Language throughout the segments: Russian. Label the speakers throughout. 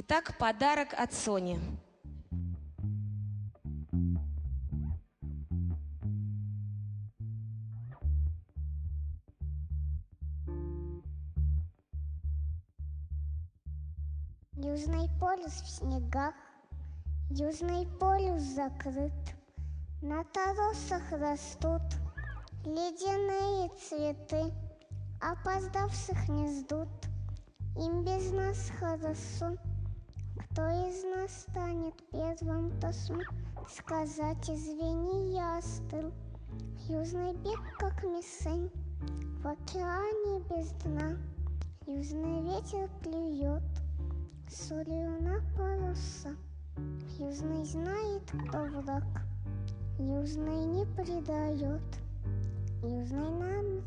Speaker 1: Итак, подарок от Сони.
Speaker 2: Южный полюс в снегах, Южный полюс закрыт. На торосах растут ледяные цветы, опоздавших не ждут, им без нас хорошо. Кто из нас станет первым, то сказать: извини, я остыл. Южный берег, как мишень, в океане без дна. Южный ветер плюет солью на паруса. Южный знает, кто враг, Южный не предает. Южный нам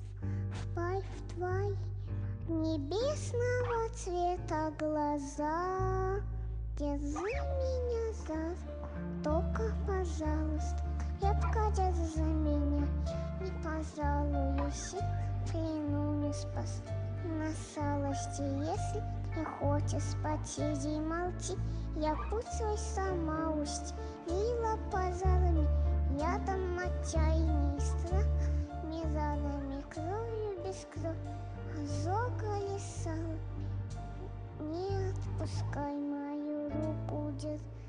Speaker 2: в твои небесного цвета глаза. Держи меня за руку, только, пожалуйста, крепко держи меня. Не пожалуюсь, в плену не спас. На шалости, если не хочешь спать, сиди и молчи. Я путь свой сама устелила пожарами, ядом отчаяния и страх, миранами, кровью без крови, ожога леса. Не отпускай мою руку, держи.